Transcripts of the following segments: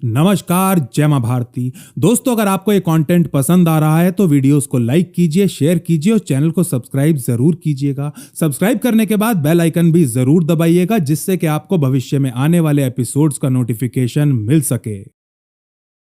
नमस्कार, जय मां भारती। दोस्तों, अगर आपको ये कंटेंट पसंद आ रहा है तो वीडियोस को लाइक कीजिए, शेयर कीजिए और चैनल को सब्सक्राइब जरूर कीजिएगा। सब्सक्राइब करने के बाद बेल आइकन भी जरूर दबाइएगा, जिससे कि आपको भविष्य में आने वाले एपिसोड्स का नोटिफिकेशन मिल सके।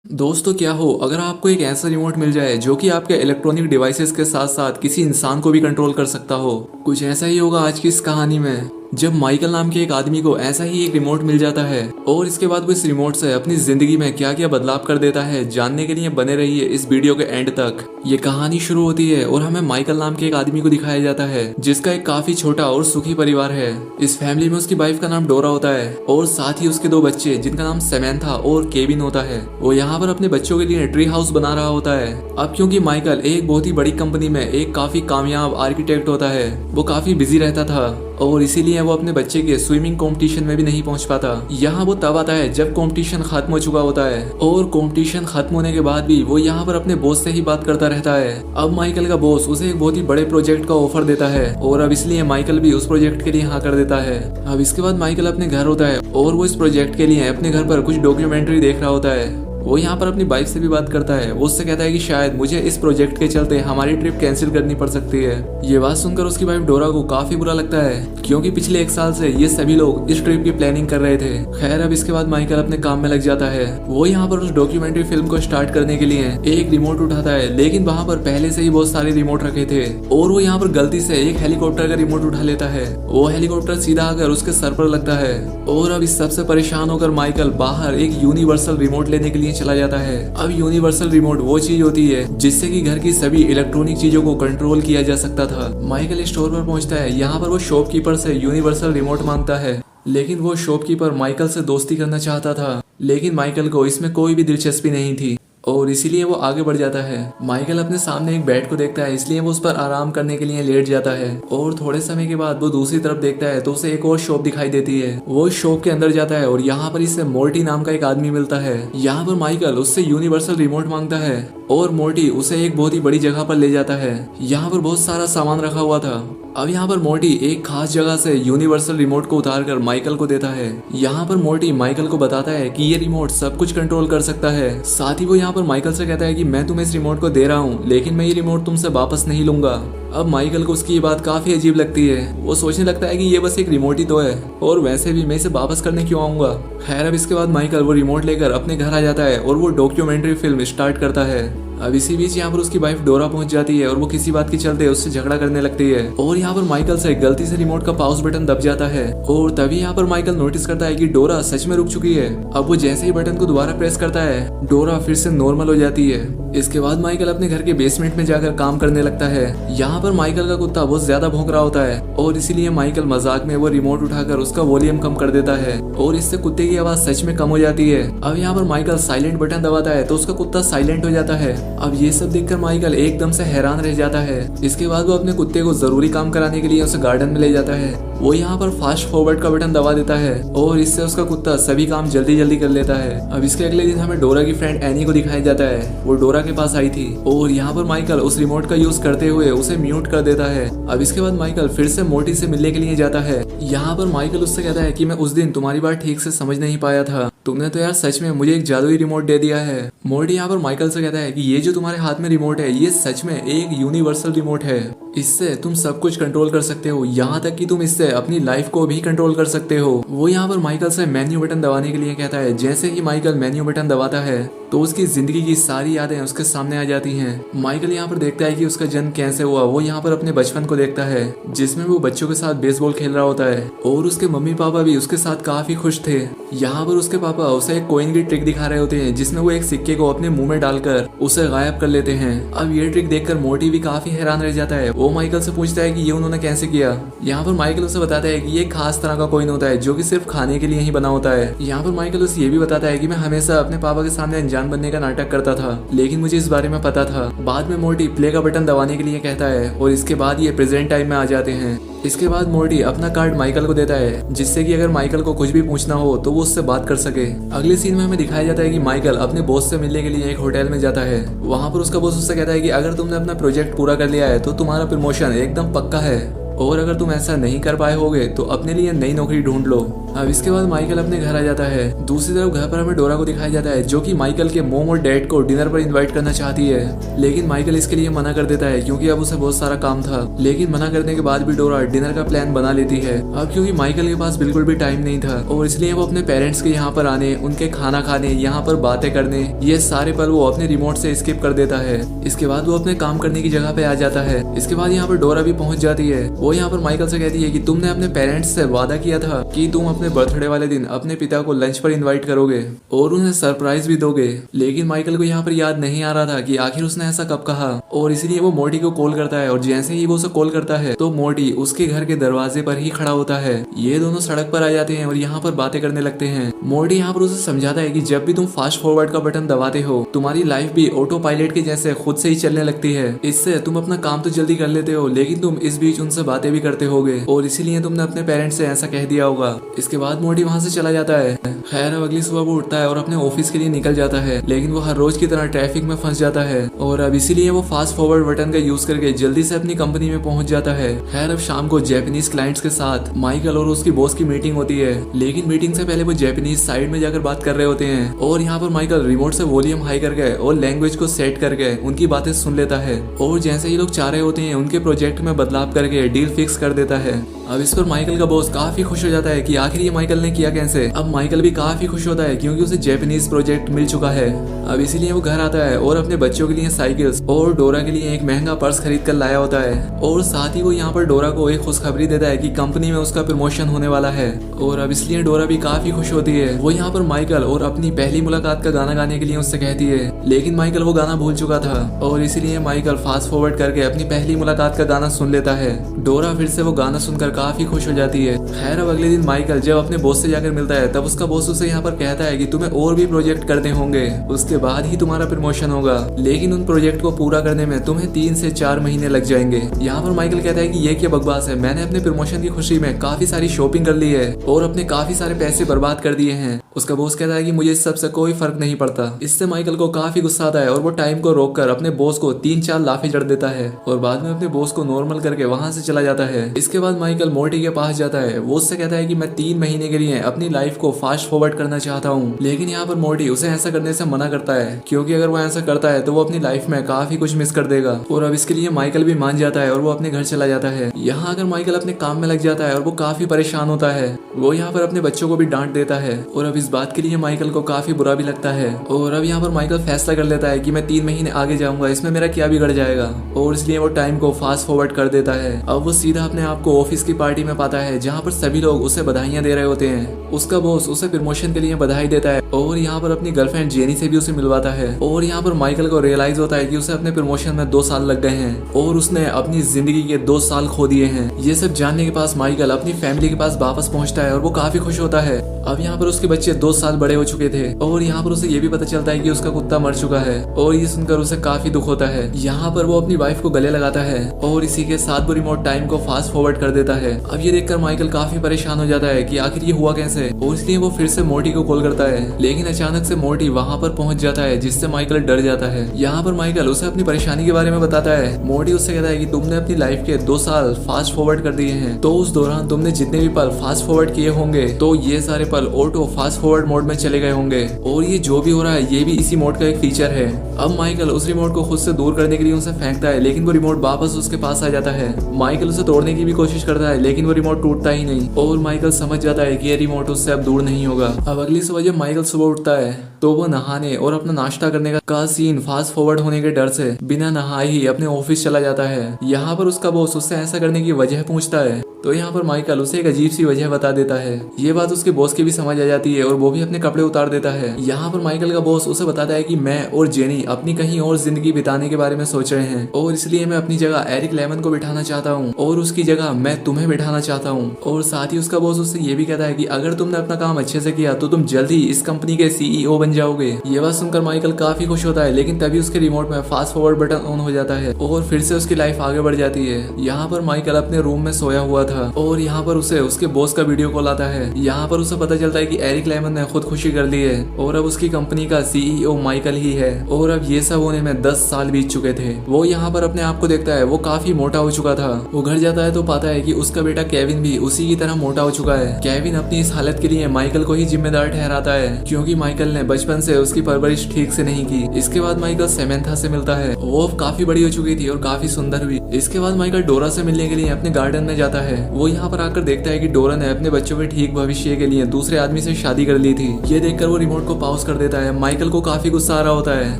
दोस्तों, क्या हो अगर आपको एक ऐसा रिमोट मिल जाए जो कि आपके इलेक्ट्रॉनिक डिवाइसेस के साथ साथ किसी इंसान को भी कंट्रोल कर सकता हो। कुछ ऐसा ही होगा आज की इस कहानी में, जब माइकल नाम के एक आदमी को ऐसा ही एक रिमोट मिल जाता है और इसके बाद वो इस रिमोट से अपनी जिंदगी में क्या क्या बदलाव कर देता है। जानने के लिए बने रहिए इस वीडियो के एंड तक। ये कहानी शुरू होती है और हमें माइकल नाम के एक आदमी को दिखाया जाता है जिसका एक काफी छोटा और सुखी परिवार है। इस फैमिली में उसकी वाइफ का नाम डोरा होता है और साथ ही उसके दो बच्चे जिनका नाम सैमंथा और केविन होता है। वो यहाँ पर अपने बच्चों के लिए ट्री हाउस बना रहा होता है। अब क्योंकि माइकल एक बहुत ही बड़ी कंपनी में एक काफी कामयाब आर्किटेक्ट होता है, वो काफी बिजी रहता था और इसीलिए वो अपने बच्चे के स्विमिंग कंपटीशन में भी नहीं पहुंच पाता। यहाँ वो तब आता है जब कंपटीशन खत्म हो चुका होता है और कंपटीशन खत्म होने के बाद भी वो यहाँ पर अपने बॉस से ही बात करता रहता है। अब माइकल का बॉस उसे एक बहुत ही बड़े प्रोजेक्ट का ऑफर देता है और अब इसलिए माइकल भी उस प्रोजेक्ट के लिए हाँ कर देता है। अब इसके बाद माइकल अपने घर होता है और वो इस प्रोजेक्ट के लिए अपने घर पर कुछ डॉक्यूमेंट्री देख रहा होता है। वो यहाँ पर अपनी वाइफ से भी बात करता है। वो उससे कहता है कि शायद मुझे इस प्रोजेक्ट के चलते हमारी ट्रिप कैंसिल करनी पड़ सकती है। ये बात सुनकर उसकी वाइफ डोरा को काफी बुरा लगता है क्योंकि पिछले एक साल से ये सभी लोग इस ट्रिप की प्लानिंग कर रहे थे। खैर, अब इसके बाद माइकल अपने काम में लग जाता है। वो यहाँ पर उस डॉक्यूमेंट्री फिल्म को स्टार्ट करने के लिए एक रिमोट उठाता है, लेकिन वहाँ पर पहले से ही बहुत सारे रिमोट रखे थे और वो यहाँ पर गलती से एक हेलीकॉप्टर का रिमोट उठा लेता है। वो हेलीकॉप्टर सीधा आकर उसके सर पर लगता है और अब इस सबसे परेशान होकर माइकल बाहर एक यूनिवर्सल रिमोट लेने के लिए चला जाता है। अब यूनिवर्सल रिमोट वो चीज होती है जिससे कि घर की सभी इलेक्ट्रॉनिक चीजों को कंट्रोल किया जा सकता था। माइकल स्टोर पर पहुंचता है। यहाँ पर वो शॉपकीपर से यूनिवर्सल रिमोट मांगता है, लेकिन वो शॉपकीपर माइकल से दोस्ती करना चाहता था, लेकिन माइकल को इसमें कोई भी दिलचस्पी नहीं थी और इसीलिए वो आगे बढ़ जाता है। माइकल अपने सामने एक बेड को देखता है, इसलिए वो उस पर आराम करने के लिए लेट जाता है और थोड़े समय के बाद वो दूसरी तरफ देखता है तो उसे एक और शॉप दिखाई देती है। वो इस शॉप के अंदर जाता है और यहाँ पर इससे मोर्टी नाम का एक आदमी मिलता है। यहाँ पर माइकल उससे यूनिवर्सल रिमोट मांगता है और मोर्टी उसे एक बहुत ही बड़ी जगह पर ले जाता है। यहाँ पर बहुत सारा सामान रखा हुआ था। अब यहाँ पर मोर्टी एक खास जगह से यूनिवर्सल रिमोट को उतार कर माइकल को देता है। यहाँ पर मोर्टी माइकल को बताता है कि ये रिमोट सब कुछ कंट्रोल कर सकता है। साथ ही वो यहाँ पर माइकल से कहता है कि मैं तुम्हें इस रिमोट को दे रहा हूँ, लेकिन मैं ये रिमोट तुमसे वापस नहीं लूंगा। अब माइकल को उसकी ये बात काफी अजीब लगती है। वो सोचने लगता है कि ये बस एक रिमोट ही तो है और वैसे भी मैं इसे वापस करने क्यों आऊंगा। खैर, अब इसके बाद माइकल वो रिमोट लेकर अपने घर आ जाता है और वो डॉक्यूमेंट्री फिल्म स्टार्ट करता है। अब इसी बीच यहाँ पर उसकी वाइफ डोरा पहुंच जाती है और वो किसी बात के चलते उससे झगड़ा करने लगती है और यहाँ पर माइकल से गलती से रिमोट का पाउस बटन दब जाता है और तभी यहाँ पर माइकल नोटिस करता है कि डोरा सच में रुक चुकी है। अब वो जैसे ही बटन को दोबारा प्रेस करता है, डोरा फिर से नॉर्मल हो जाती है। इसके बाद माइकल अपने घर के बेसमेंट में जाकर काम करने लगता है। यहाँ पर माइकल का कुत्ता बहुत ज्यादा भौंक रहा होता है और इसीलिए माइकल मजाक में वो रिमोट उठाकर उसका वॉल्यूम कम कर देता है और इससे कुत्ते की आवाज सच में कम हो जाती है। अब यहाँ पर माइकल साइलेंट बटन दबाता है तो उसका कुत्ता साइलेंट हो जाता है। अब ये सब देखकर माइकल एकदम से हैरान रह जाता है। इसके बाद वो अपने कुत्ते को जरूरी काम कराने के लिए उसे गार्डन में ले जाता है। वो यहाँ पर फास्ट फॉरवर्ड का बटन दबा देता है और इससे उसका कुत्ता सभी काम जल्दी जल्दी कर लेता है। अब इसके अगले दिन हमें डोरा की फ्रेंड एनी को दिखाया जाता है। वो डोरा के पास आई थी और यहाँ पर माइकल उस रिमोट का यूज करते हुए उसे म्यूट कर देता है। अब इसके बाद माइकल फिर से मोर्टी से मिलने के लिए जाता है। यहाँ पर माइकल उससे कहता है कि मैं उस दिन तुम्हारी बात ठीक से समझ नहीं पाया था, तुमने तो यार सच में मुझे एक जादुई रिमोट दे दिया है। मोर्टी यहाँ पर माइकल से कहता है कि ये जो तुम्हारे हाथ में रिमोट है ये सच में एक यूनिवर्सल रिमोट है, इससे तुम सब कुछ कंट्रोल कर सकते हो, यहाँ तक कि तुम इससे अपनी लाइफ को भी कंट्रोल कर सकते हो। वो यहाँ पर माइकल से मेन्यू बटन दबाने के लिए कहता है। जैसे ही माइकल मेन्यू बटन दबाता है तो उसकी जिंदगी की सारी यादें उसके सामने आ जाती हैं। माइकल यहाँ पर देखता है कि उसका जन्म कैसे हुआ। वो यहाँ पर अपने बचपन को देखता है जिसमें वो बच्चों के साथ बेसबॉल खेल रहा होता है और उसके मम्मी पापा भी उसके साथ काफी खुश थे। यहाँ पर उसके पापा उसे एक कॉइन की ट्रिक दिखा रहे होते हैं जिसमें वो एक सिक्के को अपने मुंह में डालकर उसे गायब कर लेते हैं। अब ये ट्रिक देखकर मोर्टी भी काफी हैरान रह जाता है। वो माइकल से पूछता है कि ये उन्होंने कैसे किया। यहाँ पर माइकल उसे बताता है कि ये खास तरह का कॉइन होता है जो कि सिर्फ खाने के लिए ही बना होता है। यहाँ पर माइकल उसे ये भी बताता है कि मैं हमेशा अपने पापा के सामने अनजान बनने का नाटक करता था, लेकिन मुझे इस बारे में पता था। बाद में मोर्टी प्ले का बटन दबाने के लिए कहता है और इसके बाद ये प्रेजेंट टाइम में आ जाते हैं। इसके बाद मोर्टी अपना कार्ड माइकल को देता है जिससे कि अगर माइकल को कुछ भी पूछना हो तो वो उससे बात कर सके। अगले सीन में हमें दिखाया जाता है कि माइकल अपने बॉस से मिलने के लिए एक होटल में जाता है। वहाँ पर उसका बॉस उससे कहता है कि अगर तुमने अपना प्रोजेक्ट पूरा कर लिया है तो तुम्हारा प्रमोशन एकदम पक्का है और अगर तुम ऐसा नहीं कर पाए होगे तो अपने लिए नई नौकरी ढूंढ लो। अब इसके बाद माइकल अपने घर आ जाता है। दूसरी तरफ घर पर हमें डोरा को दिखाया जाता है जो कि माइकल के मॉम और डैड को डिनर पर इनवाइट करना चाहती है, लेकिन माइकल इसके लिए मना कर देता है क्योंकि अब उसे बहुत सारा काम था। लेकिन मना करने के बाद भी डोरा डिनर का प्लान बना लेती है। अब क्योंकि माइकल के पास बिल्कुल भी टाइम नहीं था और इसलिए वो अपने पेरेंट्स के यहाँ पर आने, उनके खाना खाने, यहाँ पर बातें करने, ये सारे पल वो अपने रिमोट से स्किप कर देता है। इसके बाद वो अपने काम करने की जगह पे आ जाता है। इसके बाद यहाँ पर डोरा भी पहुंच जाती है। वो यहाँ पर माइकल से कहती है कि तुमने अपने पेरेंट्स से वादा किया था कि तुम अपने बर्थडे वाले दिन अपने पिता को लंच पर इनवाइट करोगे और उन्हें सरप्राइज भी दोगे। लेकिन माइकल को यहाँ पर याद नहीं आ रहा था कि आखिर उसने ऐसा कब कहा और इसलिए वो मोर्टी को कॉल करता है और जैसे ही वो उसे कॉल करता है तो मोर्टी उसके घर के दरवाजे पर ही खड़ा होता है। ये दोनों सड़क पर आ जाते हैं और यहाँ पर बातें करने लगते हैं। मोर्टी यहाँ पर उसे समझाता है कि जब भी तुम फास्ट फॉरवर्ड का बटन दबाते हो तुम्हारी लाइफ भी ऑटो पायलट के जैसे खुद से ही चलने लगती है। इससे तुम अपना काम तो जल्दी कर लेते हो लेकिन तुम इस बीच उनसे बातें भी करते होगे और इसीलिए तुमने अपने पेरेंट्स से ऐसा कह दिया होगा। इसके बाद मोर्टी वहाँ से चला जाता है। खैर अब अगली सुबह वो उठता है और अपने ऑफिस के लिए निकल जाता है, लेकिन वो हर रोज की तरह ट्रैफिक में फंस जाता है और अब इसीलिए वो फास्ट फॉरवर्ड बटन का यूज करके जल्दी से अपनी कंपनी में पहुंच जाता है। खैर अब शाम को जापानीज क्लाइंट्स के साथ माइकल और उसकी बॉस की मीटिंग होती है, लेकिन मीटिंग से पहले वो जापानीज साइड में जाकर बात कर रहे होते हैं और यहाँ पर माइकल रिमोट से वॉल्यूम हाई करके और लैंग्वेज को सेट करके उनकी बातें सुन लेता है और जैसे ही लोग चाह रहे होते हैं उनके प्रोजेक्ट में बदलाव करके डील फिक्स कर देता है। अब इस पर माइकल का बॉस काफी खुश हो जाता है कि आखिर ये माइकल ने किया कैसे। अब माइकल भी काफी खुश होता है क्योंकि उसे जापानीज प्रोजेक्ट मिल चुका है। अब इसीलिए वो घर आता है और अपने बच्चों के लिए साइकिल्स और डोरा के लिए एक महंगा पर्स खरीद कर लाया होता है और साथ ही वो यहाँ पर डोरा को एक खुशखबरी देता है कि कंपनी में उसका प्रमोशन होने वाला है और अब इसलिए डोरा भी काफी खुश होती है। वो यहाँ पर माइकल और अपनी पहली मुलाकात का गाना गाने के लिए उससे कहती है, लेकिन माइकल वो गाना भूल चुका था और इसीलिए माइकल फास्ट फॉरवर्ड करके अपनी पहली मुलाकात का गाना सुन लेता है। डोरा फिर से वो गाना सुनकर काफी खुश हो जाती है। खैर अब अगले दिन माइकल जब अपने बॉस से जाकर मिलता है तब उसका बॉस उसे यहाँ पर कहता है कि तुम्हें और भी प्रोजेक्ट करने होंगे, उसके बाद ही तुम्हारा प्रमोशन होगा, लेकिन उन प्रोजेक्ट को पूरा करने में तुम्हें 3 से 4 महीने लग जाएंगे। यहाँ पर माइकल कहता है कि ये क्या बकवास है, मैंने अपने प्रमोशन की खुशी में काफी सारी शॉपिंग कर ली है और अपने काफी सारे पैसे बर्बाद कर दिए हैं। उसका बॉस कहता है कि मुझे इस सबसे कोई फर्क नहीं पड़ता। इससे माइकल को काफी गुस्सा आता है और वो टाइम को रोककर अपने बॉस को 3-4 लाफे जड़ देता है और बाद में अपने बॉस को नॉर्मल करके वहां से चला जाता है। इसके बाद माइकल मोर्टी के पास जाता है। वो उससे कहता है कि मैं 3 महीने के लिए अपनी लाइफ को फास्ट फॉरवर्ड करना चाहता हूँ, लेकिन यहाँ पर मोर्टी उसे ऐसा करने से मना करता है क्योंकि अगर वो ऐसा करता है तो वो अपनी लाइफ में काफी कुछ मिस कर देगा और अब इसके लिए माइकल भी मान जाता है और वो अपने घर चला जाता है। यहाँ अगर माइकल अपने काम में लग जाता है और वो काफी परेशान होता है। वो यहाँ पर अपने बच्चों को भी डांट देता है और अब इस बात के लिए माइकल को काफी बुरा भी लगता है और अब यहाँ पर माइकल फैसला कर लेता है कि मैं 3 महीने आगे जाऊंगा, इसमें मेरा क्या बिगड़ जाएगा, और इसलिए वो टाइम को फास्ट फॉरवर्ड कर देता है। अब वो सीधा अपने आप को ऑफिस की पार्टी में पाता है जहाँ पर सभी लोग उसे बधाइयां दे रहे होते हैं। उसका बॉस उसे प्रमोशन के लिए बधाई देता है और यहाँ पर अपनी गर्लफ्रेंड जेनी से भी उसे मिलवाता है और यहाँ पर माइकल को रियलाइज होता है कि उसे अपने प्रमोशन में 2 साल लग गए हैं और उसने अपनी जिंदगी के 2 साल खो दिए हैं। ये सब जानने के पास माइकल अपनी फैमिली के पास वापस पहुंचता है और वो काफी खुश होता है। अब यहाँ पर उसके बच्चे 2 साल बड़े हो चुके थे और यहाँ पर उसे ये भी पता चलता है कि उसका कुत्ता मर चुका है और ये सुनकर उसे काफी दुख होता है। यहाँ पर वो अपनी वाइफ को गले लगाता है और इसी के साथ वो रिमोट टाइम को फास्ट फॉरवर्ड कर देता है। अब ये देखकर माइकल काफी परेशान हो जाता है कि आखिर ये हुआ कैसे और इसलिए वो फिर से मोर्टी को कॉल करता है, लेकिन अचानक से मोर्टी वहाँ पर पहुंच जाता है जिससे माइकल डर जाता है। यहाँ पर माइकल उसे अपनी परेशानी के बारे में बताता है। मोर्टी उससे कहता है कि तुमने अपनी लाइफ के 2 साल फास्ट फॉरवर्ड कर दिए हैं, तो उस दौरान तुमने जितने भी पल फास्ट फॉरवर्ड किए होंगे तो ये सारे पल ऑटो फास्ट फॉरवर्ड मोड में चले गए होंगे और ये जो भी हो रहा है ये भी इसी मोड का एक फीचर है। अब माइकल उस रिमोट को खुद से दूर करने के लिए उसे फेंकता है, लेकिन वो रिमोट वापस उसके पास आ जाता है। माइकल उसे तोड़ने की भी कोशिश करता है, लेकिन वो रिमोट टूटता ही नहीं और माइकल समझ जाता है कि ये रिमोट उससे अब दूर नहीं होगा। अब अगली सुबह जब माइकल सुबह उठता है तो वो नहाने और अपना नाश्ता करने का सीन फास्ट फॉरवर्ड होने के डर से बिना नहाए ही अपने ऑफिस चला जाता है। यहाँ पर उसका बॉस उससे ऐसा करने की वजह पूछता है तो यहाँ पर माइकल उसे एक अजीब सी वजह बता देता है। ये बात उसके बॉस की भी समझ आ जाती है और वो भी अपने कपड़े उतार देता है। यहाँ पर माइकल का बॉस उसे बताता है कि मैं और जेनी अपनी कहीं और जिंदगी बिताने के बारे में सोच रहे हैं और इसलिए मैं अपनी जगह एरिक लेमन को बिठाना चाहता हूँ और उसकी जगह मैं तुम्हें बिठाना चाहता हूँ। और साथ ही उसका बॉस उससे ये भी कहता है कि अगर तुमने अपना काम अच्छे से किया तो तुम जल्द ही इस कंपनी के CEO बन जाओगे। ये बात सुनकर माइकल काफी खुश होता है, लेकिन तभी उसके रिमोट में फास्ट फॉरवर्ड बटन ऑन हो जाता है और फिर से उसकी लाइफ आगे बढ़ जाती है। यहाँ पर माइकल अपने रूम में सोया हुआ था और यहाँ पर उसे उसके बॉस का वीडियो कॉल आता है। यहाँ पर उसे पता चलता है कि एरिक लेमन ने खुदकुशी कर ली है और अब उसकी कंपनी का CEO माइकल ही है और अब ये सब होने में 10 साल बीत चुके थे। वो यहाँ पर अपने आप को देखता है, वो काफी मोटा हो चुका था। वो घर जाता है तो पाता है कि उसका बेटा केविन भी उसी की तरह मोटा हो चुका है केविन अपनी इस हालत के लिए माइकल को ही जिम्मेदार ठहराता है, क्योंकि माइकल ने बचपन से उसकी परवरिश ठीक से नहीं की। इसके बाद माइकल सेमेंथा से मिलता है। वो काफी बड़ी हो चुकी थी और काफी सुंदर भी। इसके बाद माइकल डोरा से मिलने के लिए अपने गार्डन में जाता है। वो यहाँ पर आकर देखता है कि डोरा ने अपने बच्चों के ठीक भविष्य के लिए दूसरे आदमी से शादी कर ली थी। ये देखकर वो रिमोट को पॉज कर देता है। माइकल को काफी गुस्सा आ रहा होता है।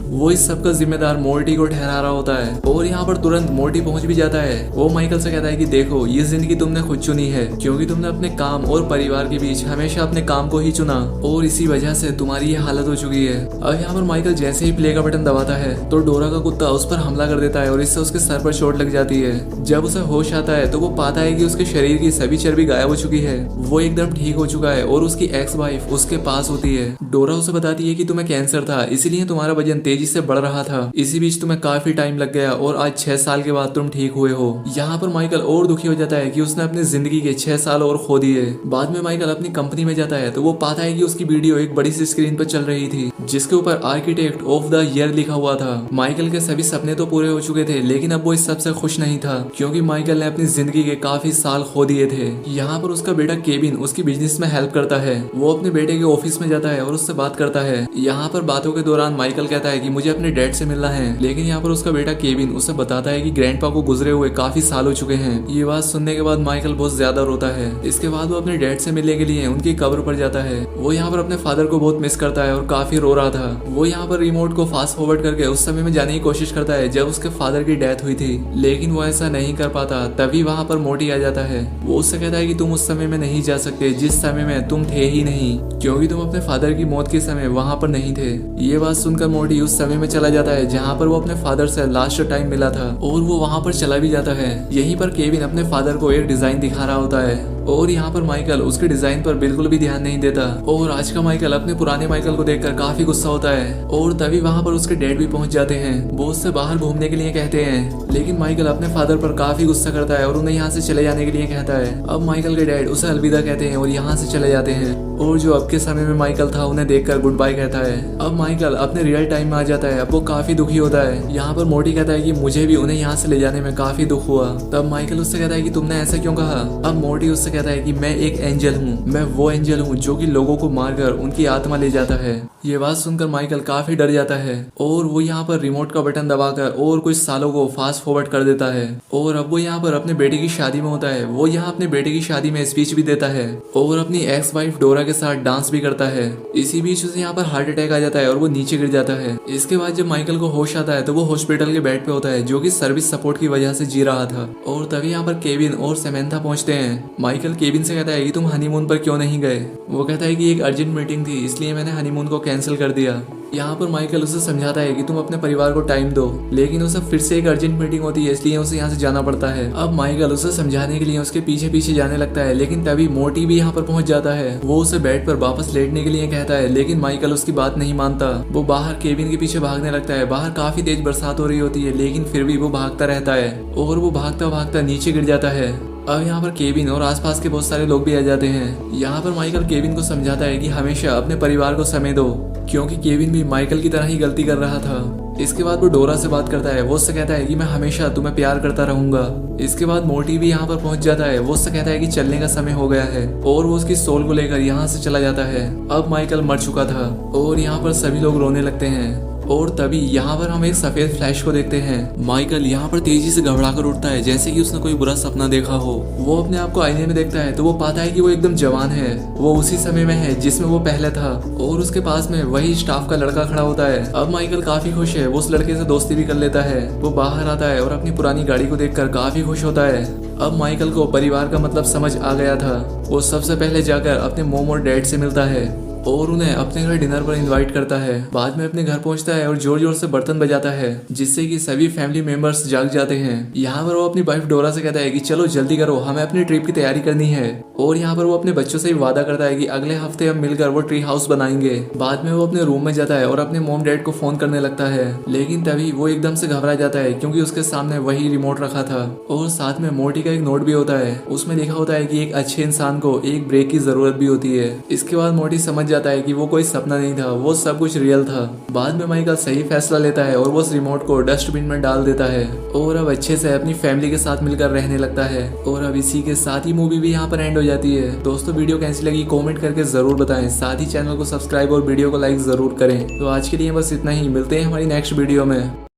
वो इस सब का जिम्मेदार मोर्टी को ठहरा रहा होता है और यहाँ पर तुरंत मोर्टी पहुंच भी जाता है। वो माइकल से कहता है कि देखो, ये जिंदगी तुमने खुद चुनी है, क्योंकि तुमने अपने काम और परिवार के बीच हमेशा अपने काम को ही चुना और इसी वजह से तुम्हारी ये हालत हो चुकी है। अब यहाँ पर माइकल जैसे ही प्ले का बटन दबाता है तो डोरा का कुत्ता उस पर हमला कर देता है और इससे उसके सर पर चोट लग जाती है। जब उसे होश आता है तो वो पाता है कि उसके शरीर की सभी चर्बी गायब हो चुकी है। वो एकदम ठीक हो चुका है और उसकी एक्स वाइफ उसके पास होती है। डोरा उसे बताती है कि तुम्हें कैंसर था, इसीलिए तुम्हारा वजन तेजी से बढ़ रहा था। इसी बीच तुम्हें काफी टाइम लग गया और आज 6 साल के बाद तुम ठीक हुए हो। यहाँ पर माइकल और दुखी हो जाता है कि उसने अपनी जिंदगी के 6 साल और खो दिए। बाद में माइकल अपनी कंपनी में जाता है तो वो पाता है कि उसकी वीडियो एक बड़ी सी स्क्रीन पर चल रही थी, जिसके ऊपर आर्किटेक्ट ऑफ द ईयर लिखा हुआ था। माइकल के सभी सपने तो पूरे हो चुके थे, लेकिन अब वो इस सबसे खुश नहीं था, क्योंकि माइकल ने अपनी जिंदगी के काफी साल खो दिए थे। यहाँ पर उसका बेटा केविन उसकी बिजनेस में हेल्प करता है। वो अपने बेटे के ऑफिस में जाता है और उससे बात करता है। यहाँ पर बातों के दौरान माइकल कहता है कि मुझे अपने डैड से मिलना है, लेकिन यहाँ पर उसका बेटा केविन उसे बताता है कि ग्रैंडपा को गुजरे हुए काफी साल हो चुके हैं। ये बात सुनने के बाद माइकल बहुत ज्यादा रोता है। इसके बाद वो अपने डैड से मिलने के लिए उनकी कब्र पर जाता है। वो यहाँ पर अपने फादर को बहुत मिस करता है और काफी रो रहा था। वो यहाँ पर रिमोट को फास्ट फॉरवर्ड करके उस समय में जाने की कोशिश करता है जब उसके फादर की डेथ हुई थी, लेकिन वो ऐसा नहीं कर पाता। तभी वहाँ पर मोटी आ जाता है। वो उससे कहता है कि तुम उस समय में नहीं जा सकते जिस समय में तुम थे ही नहीं, क्योंकि तुम अपने फादर की मौत के समय वहाँ पर नहीं थे। ये बात सुनकर मोटी उस समय में चला जाता है जहाँ पर वो अपने फादर से लास्ट टाइम मिला था और वो वहाँ पर चला भी जाता है। यहीं पर केविन अपने फादर को एक डिजाइन दिखा रहा होता है और यहाँ पर माइकल उसके डिजाइन पर बिल्कुल भी ध्यान नहीं देता और आज का माइकल अपने पुराने माइकल को देखकर काफी गुस्सा होता है। और तभी वहाँ पर उसके डैड भी पहुंच जाते हैं। वो उससे बाहर घूमने के लिए कहते हैं, लेकिन माइकल अपने फादर पर काफी गुस्सा करता है और उन्हें यहाँ से चले जाने के लिए कहता है। अब माइकल के डैड उसे अलविदा कहते हैं और यहाँ से चले जाते हैं और जो अब के समय में माइकल था उन्हें देखकर गुड बाय कहता है। अब माइकल अपने रियल टाइम में आ जाता है। अब वो काफी दुखी होता है। यहाँ पर मोटी कहता है कि मुझे भी उन्हें यहाँ से ले जाने में काफी दुख हुआ। तब माइकल उससे कहता है कि तुमने ऐसा क्यों कहा। अब मोटी उससे कहता है कि मैं एक एंजल हूँ, मैं वो एंजल हूँ जो कि लोगों को मारकर उनकी आत्मा ले जाता है। ये बात सुनकर माइकल काफी डर जाता है और वो यहाँ पर रिमोट का बटन दबाकर और कुछ सालों को फास्ट फॉरवर्ड कर देता है और अब वो यहाँ पर अपने बेटे की शादी में होता है। वो यहाँ अपने बेटे की शादी में स्पीच भी देता है और अपनी एक्स वाइफ डोरा के साथ डांस भी करता है। इसी बीच उसे यहाँ पर हार्ट अटैक आ जाता है और वो नीचे गिर जाता है। इसके बाद जब माइकल को होश आता है तो वो हॉस्पिटल के बेड पे होता है, जो कि सर्विस सपोर्ट की वजह से जी रहा था। और तभी यहाँ पर केविन और सेमेंथा पहुंचते हैं। माइकल केविन से कहता है कि तुम हनीमून पर क्यों नहीं गए। वो कहता है कि एक अर्जेंट मीटिंग थी, इसलिए मैंने हनीमून को कैंसिल कर दिया। यहाँ पर माइकल उसे समझाता है कि तुम अपने परिवार को टाइम दो, लेकिन उसे फिर से एक अर्जेंट मीटिंग होती है, इसलिए उसे यहाँ से जाना पड़ता है। अब माइकल उसे समझाने के लिए उसके पीछे पीछे जाने लगता है, लेकिन तभी मोटी भी यहाँ पर पहुंच जाता है। वो उसे बेड पर वापस लेटने के लिए कहता है, लेकिन माइकल उसकी बात नहीं मानता। वो बाहर केविन के पीछे भागने लगता है। बाहर काफी तेज बरसात हो रही होती है, लेकिन फिर भी वो भागता रहता है और वो भागता भागता नीचे गिर जाता है। अब यहाँ पर केविन और आसपास के बहुत सारे लोग भी आ जाते हैं। यहाँ पर माइकल केविन को समझाता है कि हमेशा अपने परिवार को समय दो, क्योंकि केविन भी माइकल की तरह ही गलती कर रहा था। इसके बाद वो डोरा से बात करता है। वो उससे कहता है कि मैं हमेशा तुम्हें प्यार करता रहूंगा। इसके बाद मोटी भी यहाँ पर पहुंच जाता है। वो उससे कहता है कि चलने का समय हो गया है और वो उसकी सोल को लेकर यहाँ से चला जाता है। अब माइकल मर चुका था और यहाँ पर सभी लोग रोने लगते हैं। और तभी यहाँ पर हम एक सफेद फ्लैश को देखते हैं। माइकल यहाँ पर तेजी से घबराकर उठता है, जैसे कि उसने कोई बुरा सपना देखा हो। वो अपने आप को आईने में देखता है तो वो पाता है कि वो एकदम जवान है। वो उसी समय में है जिसमें वो पहले था और उसके पास में वही स्टाफ का लड़का खड़ा होता है। अब माइकल काफी खुश है। वो उस लड़के से दोस्ती भी कर लेता है। वो बाहर आता है और अपनी पुरानी गाड़ी को देखकर काफी खुश होता है। अब माइकल को परिवार का मतलब समझ आ गया था। वो सबसे पहले जाकर अपने मोम और डैड से मिलता है और उन्हें अपने घर डिनर पर इनवाइट करता है। बाद में अपने घर पहुंचता है और जोर जोर से बर्तन बजाता है, जिससे कि सभी फैमिली मेंबर्स जाग जाते हैं। यहाँ पर वो अपनी वाइफ डोरा से कहता है कि चलो जल्दी करो, हमें अपनी ट्रिप की तैयारी करनी है। और यहाँ पर वो अपने बच्चों से भी वादा करता है कि अगले हफ्ते हम मिलकर वो ट्री हाउस बनाएंगे। बाद में वो अपने रूम में जाता है और अपने मॉम डैड को फोन करने लगता है, लेकिन तभी वो एकदम से घबरा जाता है, क्योंकि उसके सामने वही रिमोट रखा था और साथ में मोटी का एक नोट भी होता है। उसमें लिखा होता है कि एक अच्छे इंसान को एक ब्रेक की जरूरत भी होती है। इसके बाद मोटी समझ जाता है कि वो कोई सपना नहीं था, वो सब कुछ रियल था। बाद में माइकल सही फैसला लेता है और वो उस रिमोट को डस्टबिन में डाल देता है और अब अच्छे से अपनी फैमिली के साथ मिलकर रहने लगता है। और अब इसी के साथ ही मूवी भी यहाँ पर एंड हो जाती है। दोस्तों वीडियो कैसी लगी कमेंट करके जरूर बताएं, साथ ही चैनल को सब्सक्राइब और वीडियो को लाइक जरूर करें। तो आज के लिए बस इतना ही, मिलते हैं हमारी नेक्स्ट वीडियो में।